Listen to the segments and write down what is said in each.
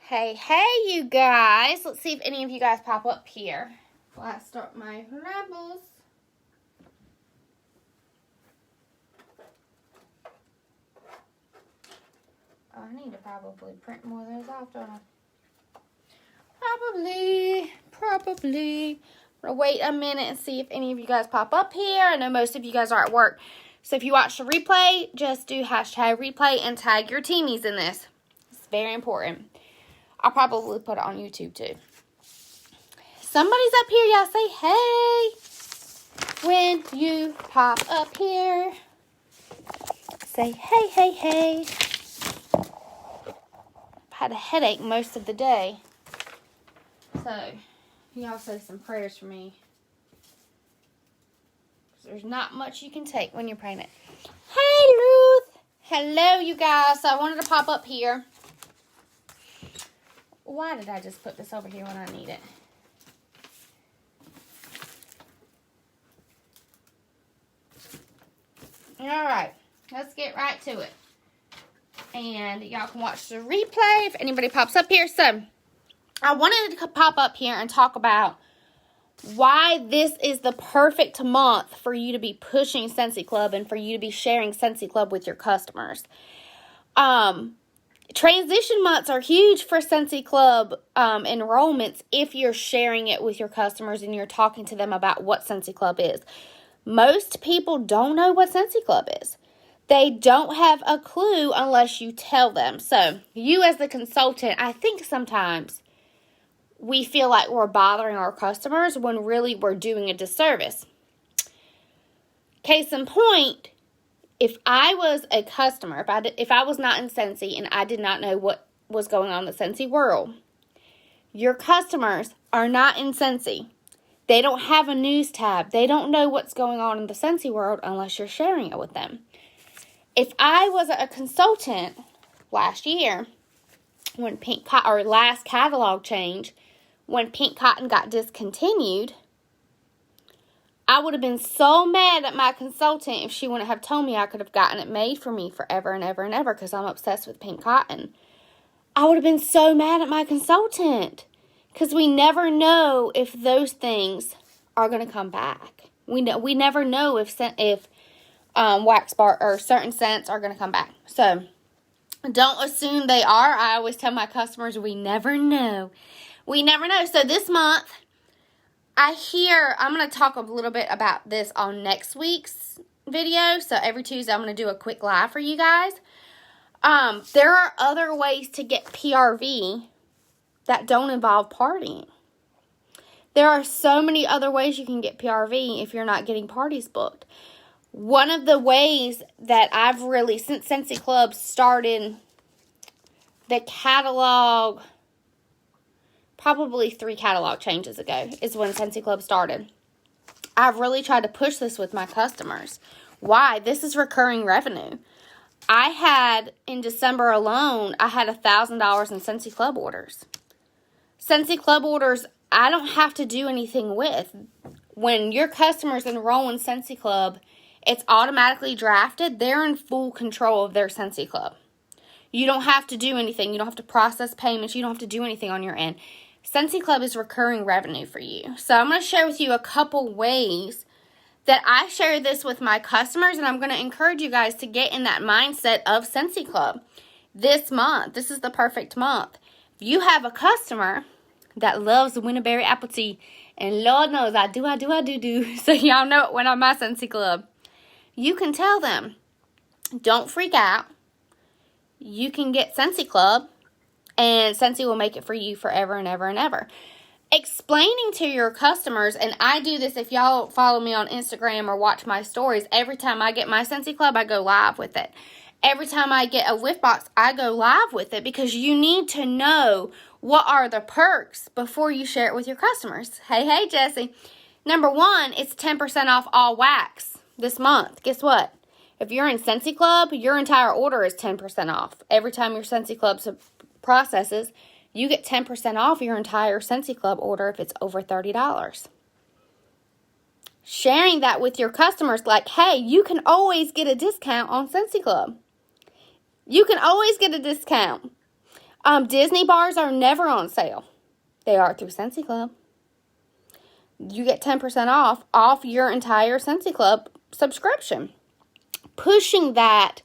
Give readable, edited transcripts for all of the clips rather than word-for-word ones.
Hey, you guys. Let's see if any of you guys pop up here while I start my rebels. Oh, I need to probably print more of those off, don't I? Probably. I'm going to wait a minute and see if any of you guys pop up here. I know most of you guys are at work. So if you watch the replay, just do hashtag replay and tag your teamies in this. It's very important. I'll probably put it on YouTube too. Somebody's up here. Y'all say hey when you pop up here. Say hey. I've had a headache most of the day. So, y'all say some prayers for me. There's not much you can take when you're pregnant. Hey, Ruth. Hello, you guys. So, I wanted to pop up here. Why did I just put this over here when I need it? Alright, let's get right to it. And y'all can watch the replay if anybody pops up here. So, I wanted to pop up here and talk about why this is the perfect month for you to be pushing Scentsy Club and for you to be sharing Scentsy Club with your customers. Transition months are huge for Scentsy Club enrollments if you're sharing it with your customers and you're talking to them about what Scentsy Club is. Most people don't know what Scentsy Club is. They don't have a clue unless you tell them. So, you as the consultant, I think sometimes we feel like we're bothering our customers when really we're doing a disservice. Case in point, if I was a customer, if I was not in Scentsy and I did not know what was going on in the Scentsy world, your customers are not in Scentsy. They don't have a news tab. They don't know what's going on in the Scentsy world unless you're sharing it with them. If I was a consultant last year, when last catalog change, when Pink Cotton got discontinued, I would have been so mad at my consultant if she wouldn't have told me I could have gotten it made for me forever and ever and ever because I'm obsessed with Pink Cotton. I would have been so mad at my consultant because we never know if those things are going to come back. We never know if wax bar or certain scents are going to come back. So don't assume they are. I always tell my customers we never know. We never know. So this month, I'm going to talk a little bit about this on next week's video. So every Tuesday, I'm going to do a quick live for you guys. There are other ways to get PRV that don't involve partying. There are so many other ways you can get PRV if you're not getting parties booked. One of the ways that I've really, since Scentsy Club started the catalog, probably 3 catalog changes ago is when Scentsy Club started. I've really tried to push this with my customers. Why? This is recurring revenue. I had, in December alone, I had $1,000 in Scentsy Club orders. Scentsy Club orders, I don't have to do anything with. When your customers enroll in Scentsy Club, it's automatically drafted. They're in full control of their Scentsy Club. You don't have to do anything. You don't have to process payments. You don't have to do anything on your end. Scentsy Club is recurring revenue for you. So I'm going to share with you a couple ways that I share this with my customers, and I'm going to encourage you guys to get in that mindset of Scentsy Club this month. This is the perfect month. If you have a customer that loves the Winterberry apple tea, and Lord knows I do, so y'all know it when I'm my Scentsy Club, you can tell them, don't freak out. You can get Scentsy Club, and Scentsy will make it for you forever and ever and ever. Explaining to your customers, and I do this if y'all follow me on Instagram or watch my stories, every time I get my Scentsy Club, I go live with it. Every time I get a whiff box, I go live with it because you need to know what are the perks before you share it with your customers. Hey, Jesse. Number 1, it's 10% off all wax this month. Guess what? If you're in Scentsy Club, your entire order is 10% off. Every time your Scentsy Club processes, you get 10% off your entire Scentsy Club order if it's over $30. Sharing that with your customers like, hey, you can always get a discount on Scentsy Club. You can always get a discount. Disney bars are never on sale. They are through Scentsy Club. You get 10% off your entire Scentsy Club subscription. Pushing that,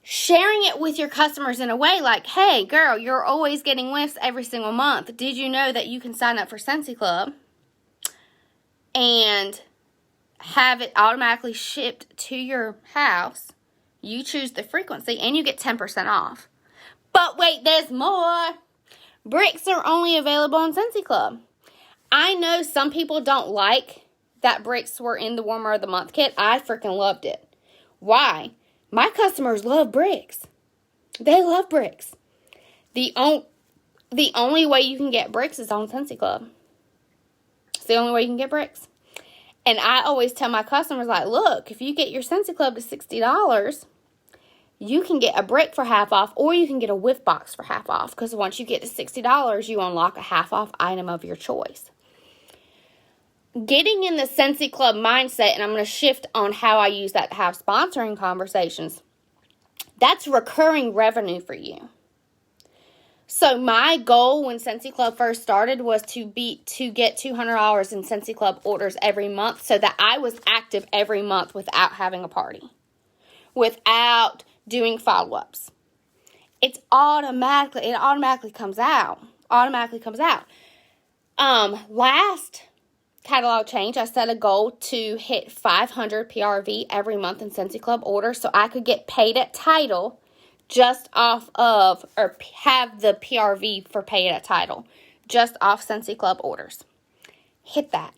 sharing it with your customers in a way like, hey, girl, you're always getting whiffs every single month. Did you know that you can sign up for Scentsy Club and have it automatically shipped to your house? You choose the frequency and you get 10% off. But wait, there's more. Bricks are only available on Scentsy Club. I know some people don't like that bricks were in the Warmer of the Month kit. I freaking loved it. Why? My customers love bricks. They love bricks. The only way you can get bricks is on Scentsy Club. It's the only way you can get bricks. And I always tell my customers, like, look, if you get your Scentsy Club to $60, you can get a brick for half off, or you can get a whiff box for half off. Because once you get to $60, you unlock a half off item of your choice. Getting in the Scentsy Club mindset, and I'm going to shift on how I use that to have sponsoring conversations, that's recurring revenue for you. So my goal when Scentsy Club first started was to get $200 in Scentsy Club orders every month, so that I was active every month without having a party, without doing follow-ups. It automatically comes out. Last catalog change, I set a goal to hit 500 PRV every month in Scentsy Club orders, so I could get paid at title just off of, or have the PRV for paid at title just off Scentsy Club orders. Hit that.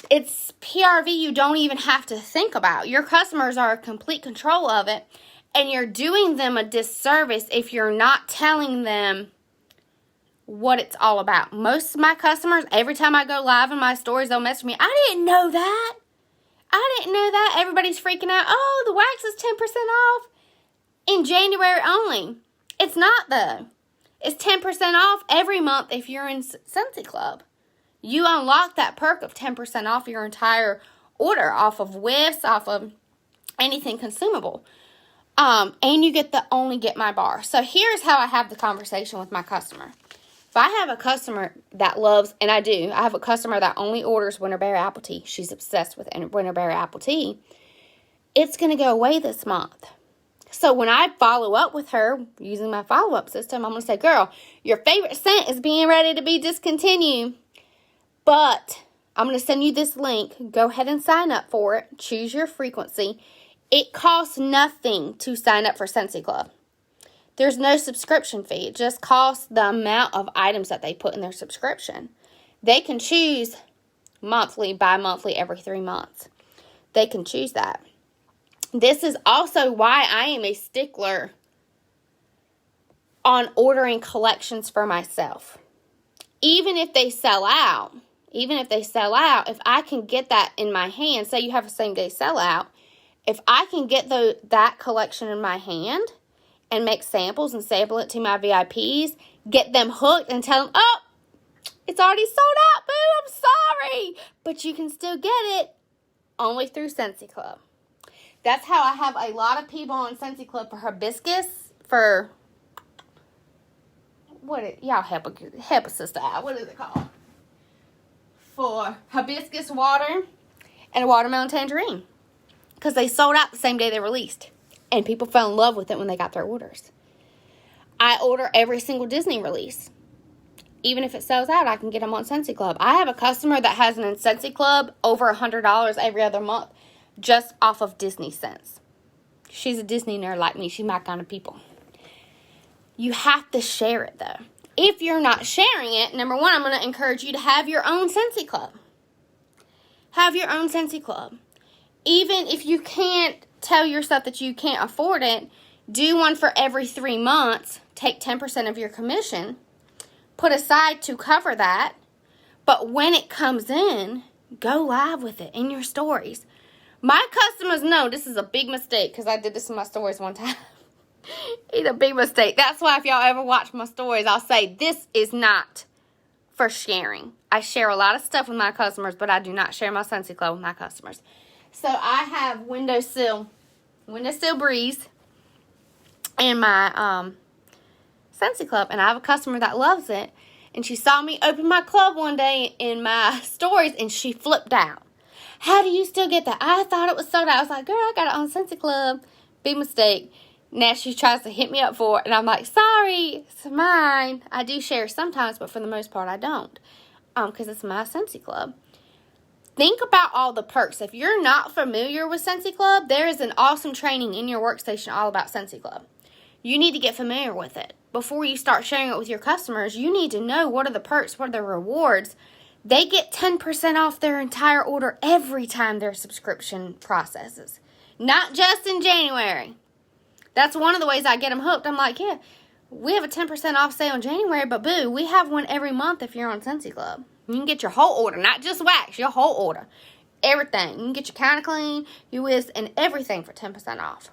It's PRV you don't even have to think about. Your customers are in complete control of it, and you're doing them a disservice if you're not telling them what it's all about. Most of my customers, every time I go live in my stories, they'll message me, I didn't know that. Everybody's freaking out. Oh, the wax is 10% off in January only. It's not, though. It's 10% off every month if you're in Scentsy Club. You unlock that perk of 10% off your entire order, off of whiffs, off of anything consumable. And you get the only Get My Bar. So here's how I have the conversation with my customer. If I have a customer that loves, and I have a customer that only orders Winterberry apple tea. She's obsessed with Winterberry apple tea. It's going to go away this month. So when I follow up with her using my follow-up system, I'm going to say, girl, your favorite scent is being ready to be discontinued. But I'm going to send you this link. Go ahead and sign up for it. Choose your frequency. It costs nothing to sign up for Scentsy Club. There's no subscription fee. It just costs the amount of items that they put in their subscription. They can choose monthly, bi-monthly, every 3 months. They can choose that. This is also why I am a stickler on ordering collections for myself. Even if they sell out, if I can get that in my hand, say you have a same-day sellout, if I can get that collection in my hand and make samples and sample it to my VIPs, get them hooked and tell them, oh, it's already sold out, boo, I'm sorry. But you can still get it only through Scentsy Club. That's how I have a lot of people on Scentsy Club for hibiscus, y'all help a sister out. What is it called? For hibiscus water and a watermelon tangerine. Because they sold out the same day they released. And people fell in love with it when they got their orders. I order every single Disney release. Even if it sells out, I can get them on Scentsy Club. I have a customer that has an Scentsy Club over $100 every other month just off of Disney scents. She's a Disney nerd like me. She's my kind of people. You have to share it, though. If you're not sharing it, number one, I'm going to encourage you to have your own Scentsy Club. Have your own Scentsy Club. Even if you can't tell yourself that you can't afford it, do one for every 3 months. Take 10% of your commission. Put aside to cover that. But when it comes in, go live with it in your stories. My customers know this is a big mistake because I did this in my stories one time. It's a big mistake. That's why if y'all ever watch my stories, I'll say this is not for sharing. I share a lot of stuff with my customers, but I do not share my Scentsy Club with my customers. So I have windowsill breeze in my Scentsy Club. And I have a customer that loves it. And she saw me open my club one day in my stories, and she flipped out. How do you still get that? I thought it was sold out. I was like, girl, I got it on Scentsy Club. Big mistake. Now she tries to hit me up for it, and I'm like, sorry, it's mine. I do share sometimes, but for the most part, I don't, because it's my Scentsy Club. Think about all the perks. If you're not familiar with Scentsy Club, there is an awesome training in your workstation all about Scentsy Club. You need to get familiar with it. Before you start sharing it with your customers, you need to know what are the perks, what are the rewards. They get 10% off their entire order every time their subscription processes. Not just in January. That's one of the ways I get them hooked. I'm like, yeah, we have a 10% off sale in January, but boo, we have one every month if you're on Scentsy Club. You can get your whole order, not just wax, your whole order. Everything. You can get your counter clean, your whisk, and everything for 10% off.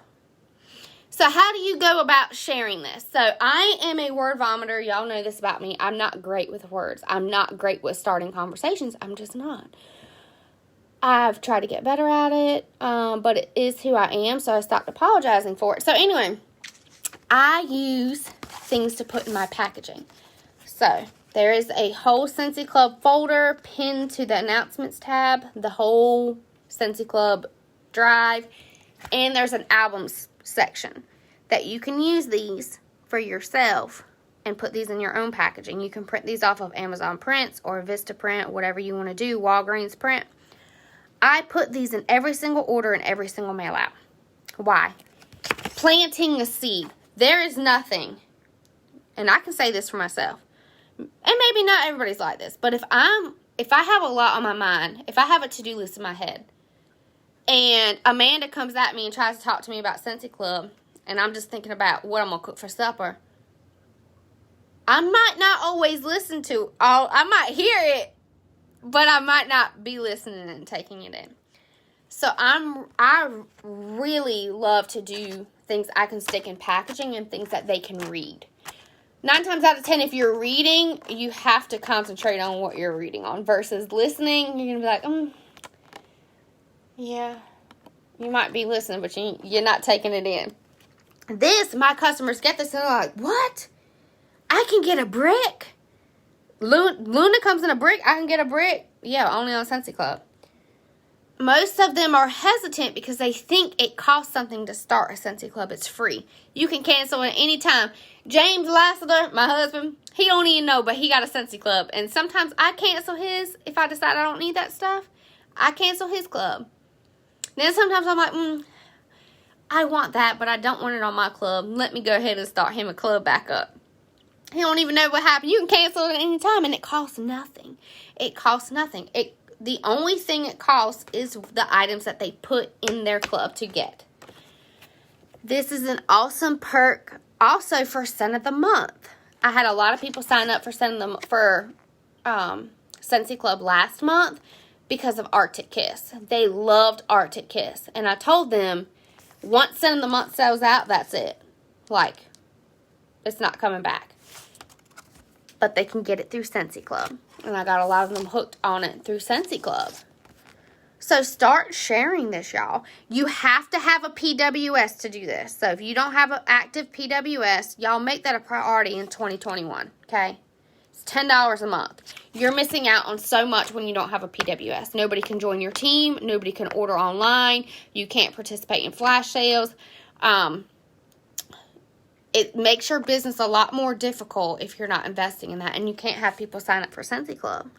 So how do you go about sharing this? So I am a word vomiter. Y'all know this about me. I'm not great with words. I'm not great with starting conversations. I'm just not. I've tried to get better at it, but it is who I am, so I stopped apologizing for it. So anyway, I use things to put in my packaging. So there is a whole Scentsy Club folder pinned to the announcements tab, the whole Scentsy Club drive, and there's an albums section that you can use these for yourself and put these in your own packaging. You can print these off of Amazon Prints or Vista Print, whatever you want to do, Walgreens Print. I put these in every single order and every single mail out. Why? Planting a seed. There is nothing, and I can say this for myself, and maybe not everybody's like this, but if I have a lot on my mind, if I have a to-do list in my head, and Amanda comes at me and tries to talk to me about Scentsy Club, and I'm just thinking about what I'm going to cook for supper, I might not always listen to all. I might hear it, but I might not be listening and taking it in. So I really love to do things I can stick in packaging and things that they can read. 9 times out of 10, if you're reading, you have to concentrate on what you're reading on versus listening. You're going to be like, yeah, you might be listening, but you're not taking it in. This, my customers get this and they're like, what? I can get a brick? Luna comes in a brick, I can get a brick? Yeah, only on Scentsy Club. Most of them are hesitant because they think it costs something to start a Scentsy Club. It's free. You can cancel at any time. James Lassiter, my husband, he don't even know, but he got a Scentsy Club. And sometimes I cancel his if I decide I don't need that stuff. I cancel his club. Then sometimes I'm like, I want that, but I don't want it on my club. Let me go ahead and start him a club back up. He don't even know what happened. You can cancel it at any time, and it costs nothing. It costs nothing. The only thing it costs is the items that they put in their club to get. This is an awesome perk also for Scent of the Month. I had a lot of people sign up for Scentsy Club last month because of Arctic Kiss. They loved Arctic Kiss. And I told them, once Scent of the Month sells out, that's it. Like, it's not coming back. But they can get it through Scentsy Club. And I got a lot of them hooked on it through Scentsy Club. So start sharing this, y'all. You have to have a PWS to do this. So if you don't have an active PWS, y'all make that a priority in 2021, okay? It's $10 a month. You're missing out on so much when you don't have a PWS. Nobody can join your team. Nobody can order online. You can't participate in flash sales. It makes your business a lot more difficult if you're not investing in that. And you can't have people sign up for Scentsy Club.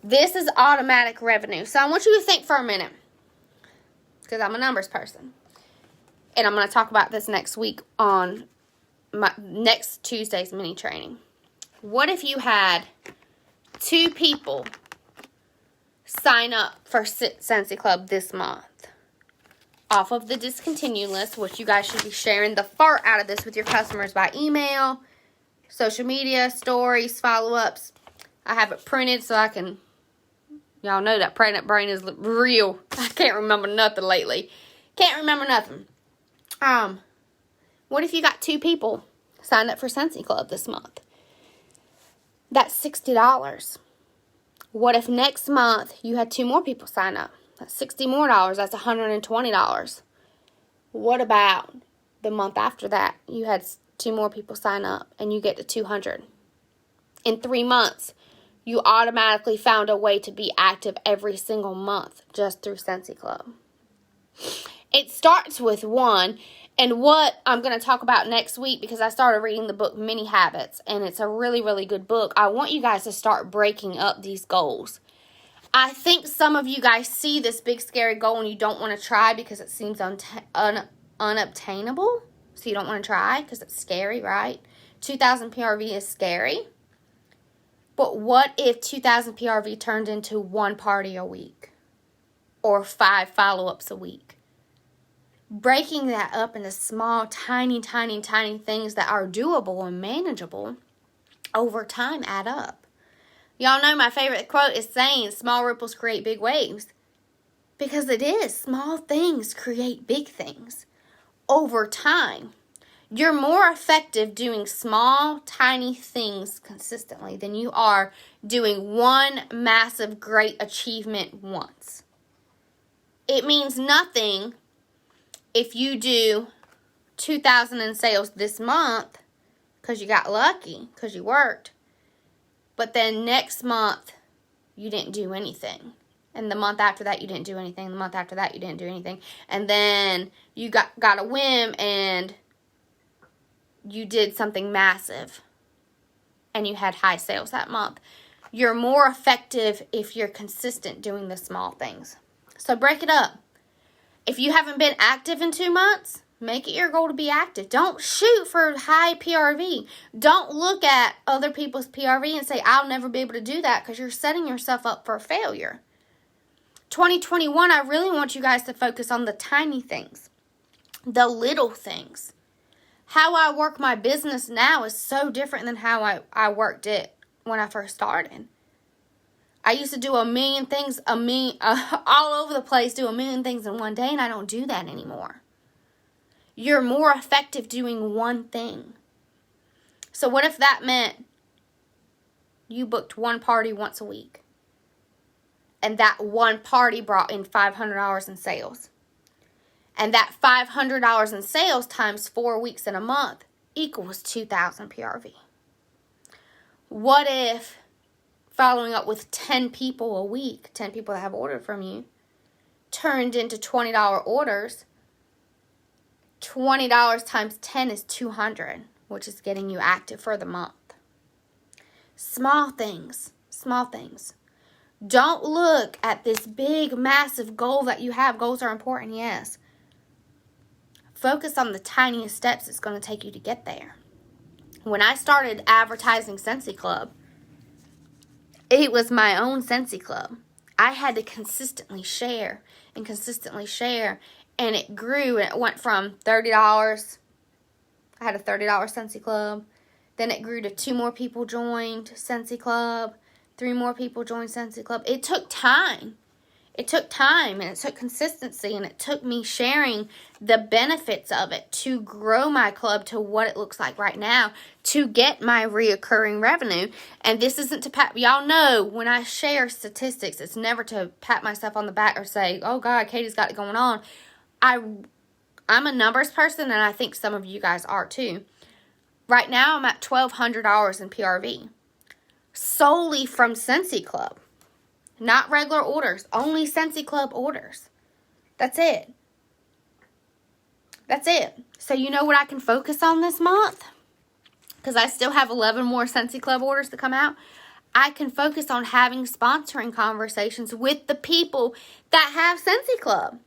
This is automatic revenue. So I want you to think for a minute. Because I'm a numbers person. And I'm going to talk about this next week on my next Tuesday's mini training. What if you had 2 people sign up for Scentsy Club this month? Off of the discontinued list, which you guys should be sharing the fart out of this with your customers by email, social media, stories, follow-ups. I have it printed so I can, y'all know that pregnant brain is real. I can't remember nothing lately. Can't remember nothing. What if you got 2 people signed up for Scentsy Club this month? That's $60. What if next month you had 2 more people sign up? That's $60 more. That's $120. What about the month after that? You had 2 more people sign up, and you get to 200. In 3 months, you automatically found a way to be active every single month just through Scentsy Club. It starts with one, and what I'm going to talk about next week, because I started reading the book Mini Habits, and it's a really, really good book. I want you guys to start breaking up these goals. I think some of you guys see this big, scary goal and you don't want to try because it seems unobtainable. So you don't want to try because it's scary, right? 2,000 PRV is scary. But what if 2,000 PRV turned into 1 party a week? Or 5 follow-ups a week? Breaking that up into small, tiny, tiny, tiny things that are doable and manageable over time add up. Y'all know my favorite quote is saying, small ripples create big waves. Because it is. Small things create big things. Over time, you're more effective doing small, tiny things consistently than you are doing one massive, great achievement once. It means nothing if you do 2,000 in sales this month because you got lucky, because you worked. But then next month, you didn't do anything. And the month after that, you didn't do anything. The month after that, you didn't do anything. And then you got a whim and you did something massive. And you had high sales that month. You're more effective if you're consistent doing the small things. So break it up. If you haven't been active in 2 months, make it your goal to be active. Don't shoot for high PRV. Don't look at other people's PRV and say, I'll never be able to do that, because you're setting yourself up for failure. 2021, I really want you guys to focus on the tiny things, the little things. How I work my business now is so different than how I worked it when I first started. I used to do a million things, all over the place, do a million things in one day, and I don't do that anymore. You're more effective doing one thing. So what if that meant you booked 1 party once a week? And that 1 party brought in $500 in sales. And that $500 in sales times 4 weeks in a month equals 2,000 PRV. What if following up with 10 people a week, 10 people that have ordered from you, turned into $20 orders? $20 times 10 is $200, which is getting you active for the month. Small things, small things. Don't look at this big, massive goal that you have. Goals are important, yes. Focus on the tiniest steps it's going to take you to get there. When I started advertising Scentsy Club, it was my own Scentsy Club. I had to consistently share and consistently share. And it grew, and it went from $30. I had a $30 Scentsy Club. Then it grew to 2 more people joined Scentsy Club. 3 more people joined Scentsy Club. It took time. It took time, and it took consistency, and it took me sharing the benefits of it to grow my club to what it looks like right now, to get my reoccurring revenue. And this isn't to pat, y'all know when I share statistics, it's never to pat myself on the back or say, oh God, Katie's got it going on. I'm a numbers person, and I think some of you guys are too. Right now, I'm at $1,200 in PRV. Solely from Scentsy Club. Not regular orders. Only Scentsy Club orders. That's it. That's it. So you know what I can focus on this month? Because I still have 11 more Scentsy Club orders to come out. I can focus on having sponsoring conversations with the people that have Scentsy Club.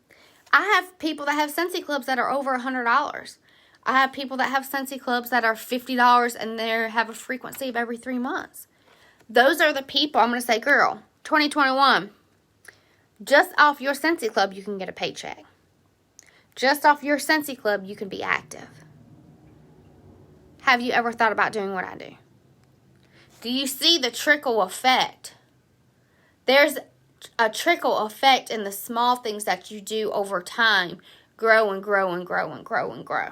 I have people that have Scentsy Clubs that are over $100. I have people that have Scentsy Clubs that are $50 and they have a frequency of every 3 months. Those are the people I'm going to say, girl, 2021, just off your Scentsy Club, you can get a paycheck. Just off your Scentsy Club, you can be active. Have you ever thought about doing what I do? Do you see the trickle effect? There's a trickle effect in the small things that you do over time. Grow and grow and grow and grow and grow.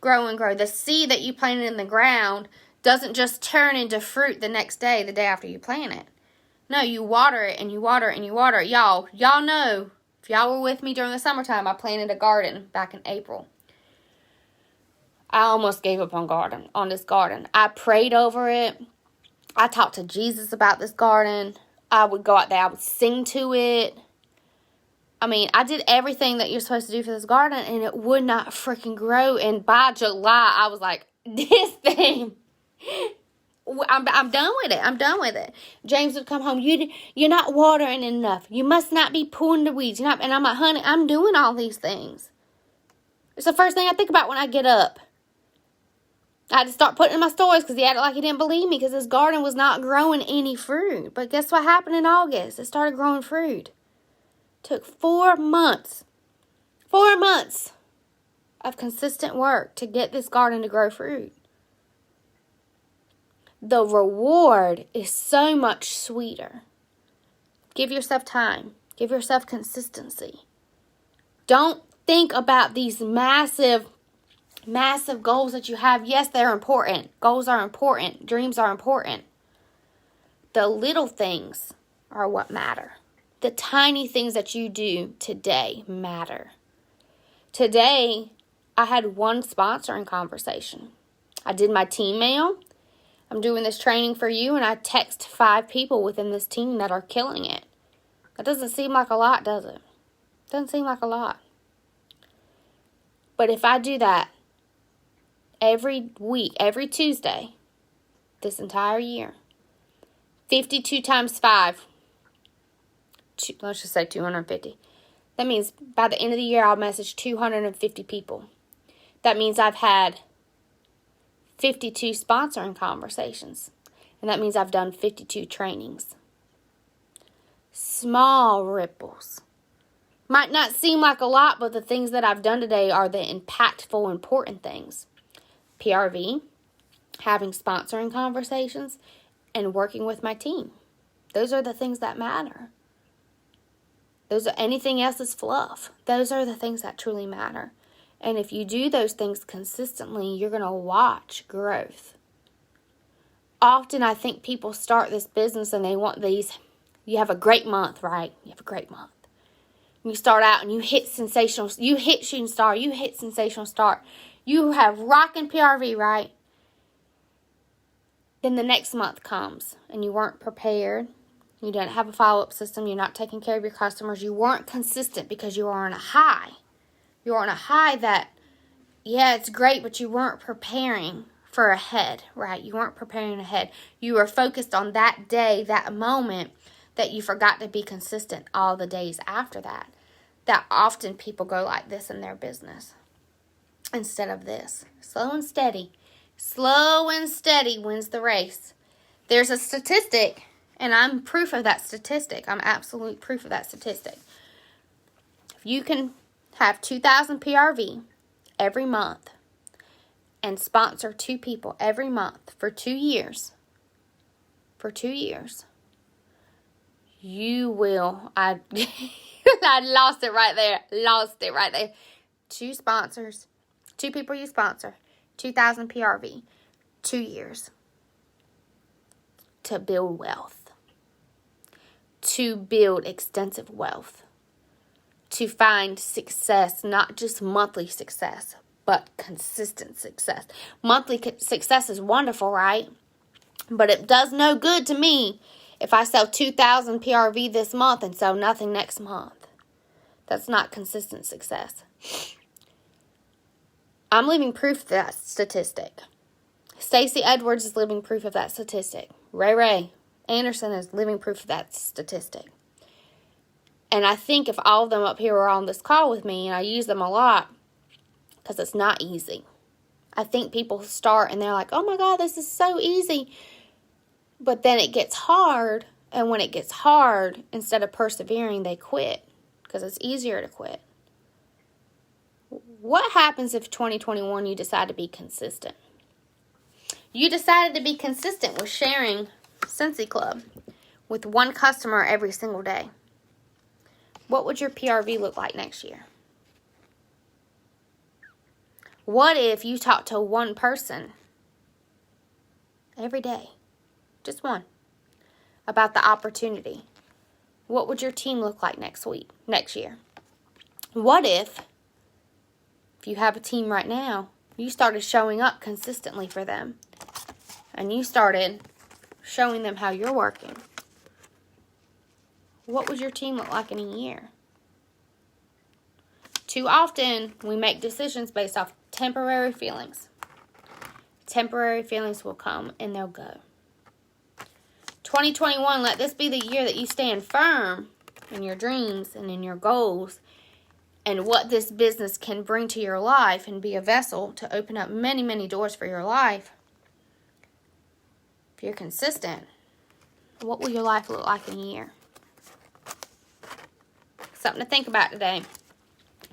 Grow and grow. The seed that you planted in the ground doesn't just turn into fruit the next day, the day after you plant it. No, you water it and you water it and you water it. Y'all know, if y'all were with me during the summertime, I planted a garden back in April. I almost gave up on this garden. I prayed over it. I talked to Jesus about this garden. I would go out there. I would sing to it. I mean, I did everything that you're supposed to do for this garden, and it would not freaking grow. And by July, I was like, this thing, I'm done with it. I'm done with it. James would come home. You're not watering enough. You must not be pulling the weeds. And I'm like, honey, I'm doing all these things. It's the first thing I think about when I get up. I had to start putting in my stories because he acted like he didn't believe me because his garden was not growing any fruit. But guess what happened in August? It started growing fruit. Took 4 months. 4 months of consistent work to get this garden to grow fruit. The reward is so much sweeter. Give yourself time. Give yourself consistency. Don't think about these massive goals that you have. Yes, they're important. Goals are important. Dreams are important. The little things are what matter. The tiny things that you do today matter. Today, I had 1 sponsoring conversation. I did my team mail. I'm doing this training for you, and I text 5 people within this team that are killing it. That doesn't seem like a lot, does it? Doesn't seem like a lot. But if I do that every week, every Tuesday, this entire year, 52 times 5, let's just say 250. That means by the end of the year, I'll message 250 people. That means I've had 52 sponsoring conversations. And that means I've done 52 trainings. Small ripples. Might not seem like a lot, but the things that I've done today are the impactful, important things. PRV, having sponsoring conversations, and working with my team. Those are the things that matter. Anything else is fluff. Those are the things that truly matter. And if you do those things consistently, you're going to watch growth. Often I think people start this business and they want these. You have a great month, right? You have a great month. You start out and you hit sensational. You hit shooting star. You hit sensational start. You have rocking PRV, right? Then the next month comes and you weren't prepared. You didn't have a follow-up system. You're not taking care of your customers. You weren't consistent because you were on a high. You were on a high that, yeah, it's great, but you weren't preparing for ahead, right? You weren't preparing ahead. You were focused on that day, that moment, that you forgot to be consistent all the days after that. That often people go like this in their business instead of this. Slow and steady. Slow and steady wins the race. There's a statistic, and I'm proof of that statistic. I'm absolute proof of that statistic. If you can have 2,000 PRV every month and sponsor 2 people every month for 2 years, you will, I lost it right there. 2 sponsors, 2 people you sponsor, 2,000 PRV, 2 years to build wealth, to build extensive wealth, to find success, not just monthly success, but consistent success. Monthly success is wonderful, right? But it does no good to me if I sell 2,000 PRV this month and sell nothing next month. That's not consistent success. I'm living proof of that statistic. Stacey Edwards is living proof of that statistic. Ray Anderson is living proof of that statistic. And I think if all of them up here were on this call with me, and I use them a lot, because it's not easy. I think people start and they're like, oh my God, this is so easy. But then it gets hard, and when it gets hard, instead of persevering, they quit, because it's easier to quit. What happens if 2021 you decide to be consistent? You decided to be consistent with sharing Scentsy Club with 1 customer every single day. What would your PRV look like next year? What if you talked to 1 person every day, just 1, about the opportunity? What would your team look like next year? What if you have a team right now You started showing up consistently for them. And you started showing them how you're working. What would your team look like in a year? Too often, we make decisions based off temporary feelings. Temporary feelings will come and they'll go. 2021, let this be the year that you stand firm in your dreams and in your goals and what this business can bring to your life and be a vessel to open up many, many doors for your life. If you're consistent, what will your life look like in a year? Something to think about today.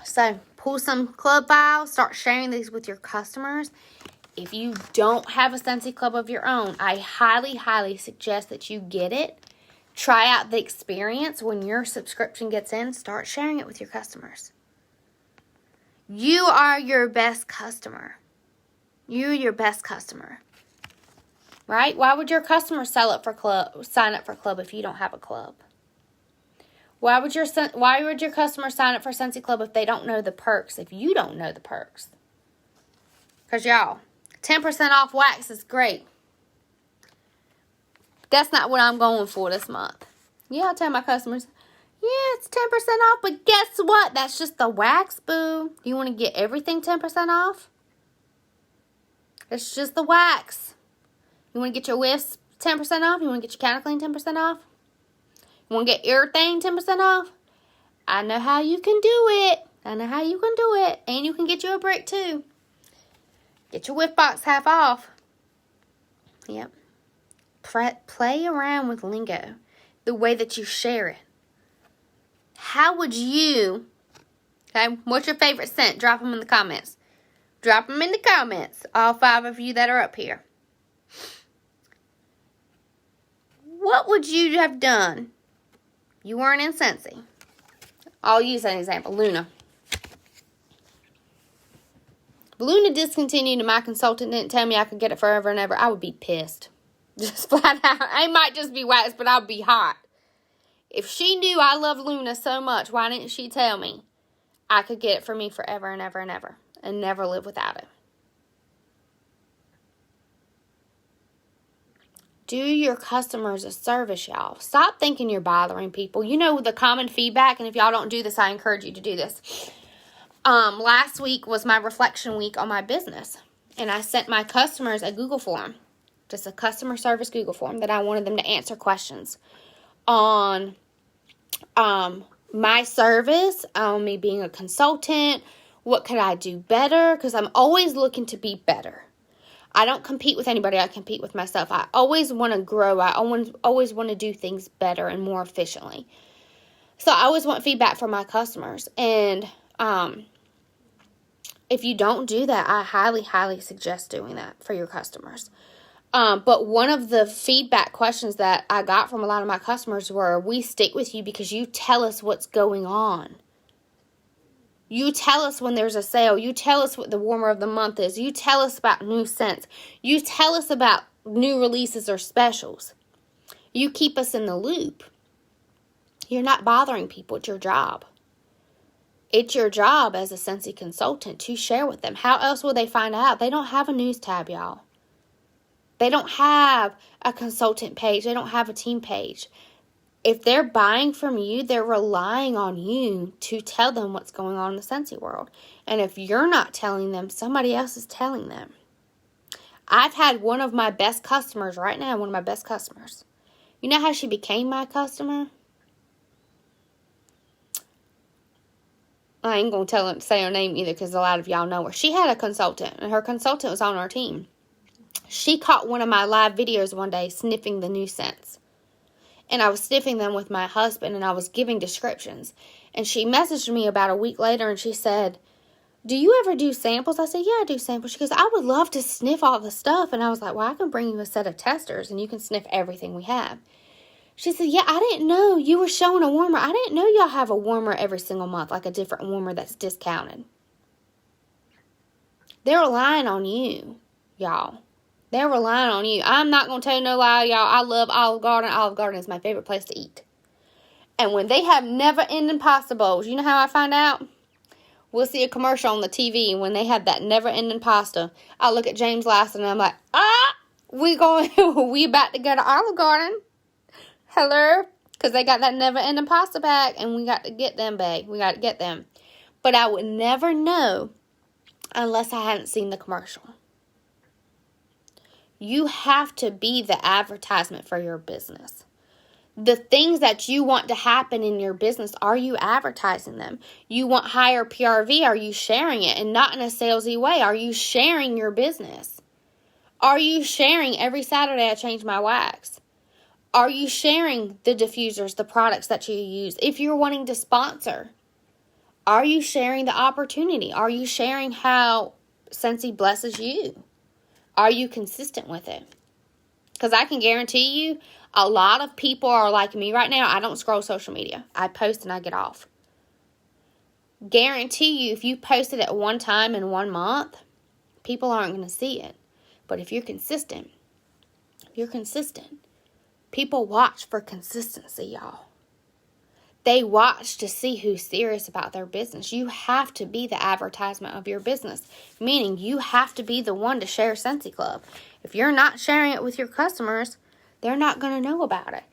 So, pull some club files, start sharing these with your customers. If you don't have a Scentsy Club of your own, I highly, highly suggest that you get it. Try out the experience. When your subscription gets in, start sharing it with your customers. You are your best customer. You're your best customer. Right? Why would your customer sign up for club if you don't have a club? Why would your customer sign up for Scentsy Club if they don't know the perks, if you don't know the perks? Because y'all, 10% off wax is great. That's not what I'm going for this month. Yeah, I tell my customers, yeah, it's 10% off, but guess what? That's just the wax, boo. You want to get everything 10% off? It's just the wax. You want to get your whiffs 10% off? You want to get your counter clean 10% off? You want to get everything 10% off? I know how you can do it. And you can get you a brick too. Get your whiff box half off. Yep. Play around with lingo. The way that you share it. How would you... Okay, what's your favorite scent? Drop them in the comments. Drop them in the comments. All 5 of you that are up here. What would you have done? You weren't in Scentsy. I'll use an example. Luna. If Luna discontinued and my consultant didn't tell me I could get it forever and ever, I would be pissed. Just flat out. I might just be wax, but I'll be hot. If she knew I loved Luna so much, why didn't she tell me I could get it for me forever and ever and ever and never live without it? Do your customers a service, y'all. Stop thinking you're bothering people. You know the common feedback, and if y'all don't do this, I encourage you to do this. Last week was my reflection week on my business, and I sent my customers a Google form, just a customer service Google form that I wanted them to answer questions on my service, on me being a consultant, what could I do better, because I'm always looking to be better. I don't compete with anybody. I compete with myself. I always want to grow. I always want to do things better and more efficiently. So I always want feedback from my customers. And if you don't do that, I highly, highly suggest doing that for your customers. But one of the feedback questions that I got from a lot of my customers were, we stick with you because you tell us what's going on. You tell us when there's a sale. You tell us what the warmer of the month is. You tell us about new scents. You tell us about new releases or specials. You keep us in the loop. You're not bothering people. It's your job. It's your job as a Scentsy consultant to share with them. How else will they find out? They don't have a news tab, y'all. They don't have a consultant page. They don't have a team page. If they're buying from you, they're relying on you to tell them what's going on in the Scentsy world. And if you're not telling them, somebody else is telling them. I've had one of my best customers right now, one of my best customers. You know how she became my customer? I ain't going to say her name either because a lot of y'all know her. She had a consultant, and her consultant was on our team. She caught one of my live videos one day sniffing the new scents. And I was sniffing them with my husband, and I was giving descriptions. And she messaged me about a week later, and she said, do you ever do samples? I said, yeah, I do samples. She goes, I would love to sniff all the stuff. And I was like, well, I can bring you a set of testers, and you can sniff everything we have. She said, yeah, I didn't know you were showing a warmer. I didn't know y'all have a warmer every single month, like a different warmer that's discounted. They're relying on you, y'all. They're relying on you. I'm not going to tell you no lie, y'all. I love Olive Garden. Olive Garden is my favorite place to eat. And when they have never-ending pasta bowls, you know how I find out? We'll see a commercial on the TV when they have that never-ending pasta. I look at James Last and I'm like, we about to go to Olive Garden. Hello? Because they got that never-ending pasta bag, and we got to get them, babe. We got to get them. But I would never know unless I hadn't seen the commercial. You have to be the advertisement for your business. The things that you want to happen in your business, are you advertising them? You want higher PRV, are you sharing it? And not in a salesy way. Are you sharing your business? Are you sharing every Saturday I change my wax? Are you sharing the diffusers, the products that you use? If you're wanting to sponsor, are you sharing the opportunity? Are you sharing how Scentsy blesses you? Are you consistent with it? Because I can guarantee you, a lot of people are like me right now. I don't scroll social media. I post and I get off. Guarantee you, if you post it at one time in 1 month, people aren't going to see it. But if you're consistent, people watch for consistency, y'all. They watch to see who's serious about their business. You have to be the advertisement of your business, meaning you have to be the one to share Scentsy Club. If you're not sharing it with your customers, they're not going to know about it.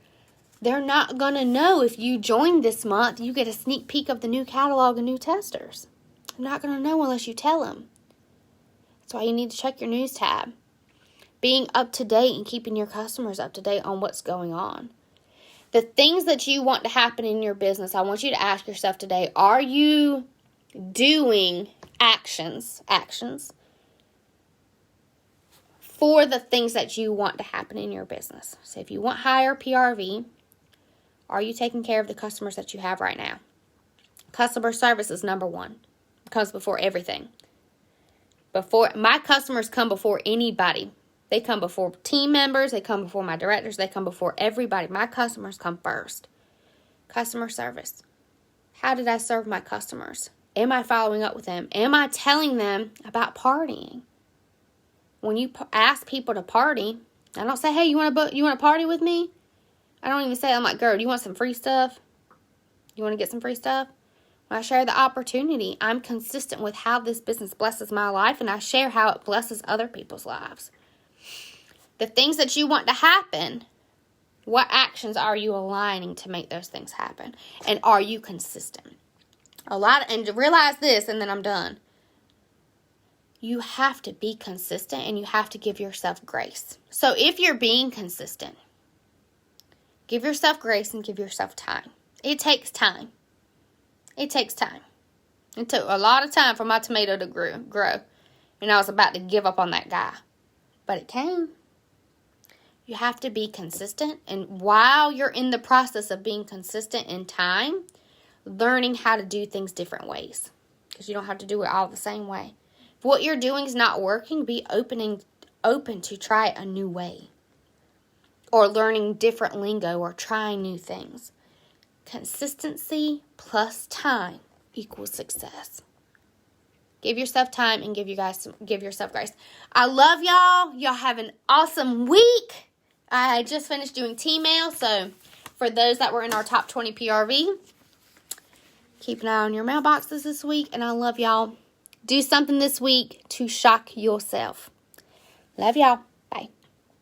They're not going to know if you join this month, you get a sneak peek of the new catalog and new testers. They're not going to know unless you tell them. That's why you need to check your news tab. Being up to date and keeping your customers up to date on what's going on. The things that you want to happen in your business, I want you to ask yourself today, are you doing actions for the things that you want to happen in your business? So if you want higher PRV, are you taking care of the customers that you have right now? Customer service is number one. It comes before everything. My customers come before anybody. They come before team members. They come before my directors. They come before everybody. My customers come first. Customer service. How did I serve my customers? Am I following up with them? Am I telling them about partying? When you ask people to party, I don't say, hey, you want to party with me? I don't even say, I'm like, girl, do you want some free stuff? You want to get some free stuff? When I share the opportunity, I'm consistent with how this business blesses my life, and I share how it blesses other people's lives. The things that you want to happen, what actions are you aligning to make those things happen? And are you consistent? And realize this, and then I'm done. You have to be consistent, and you have to give yourself grace. So if you're being consistent, give yourself grace and give yourself time. It takes time. It takes time. It took a lot of time for my tomato to grow. And I was about to give up on that guy. But it came. You have to be consistent. And while you're in the process of being consistent in time, learning how to do things different ways. Because you don't have to do it all the same way. If what you're doing is not working, be open to try a new way. Or learning different lingo or trying new things. Consistency plus time equals success. Give yourself time and give yourself grace. I love y'all. Y'all have an awesome week. I just finished doing T-mail, so for those that were in our top 20 PRV, keep an eye on your mailboxes this week, and I love y'all. Do something this week to shock yourself. Love y'all.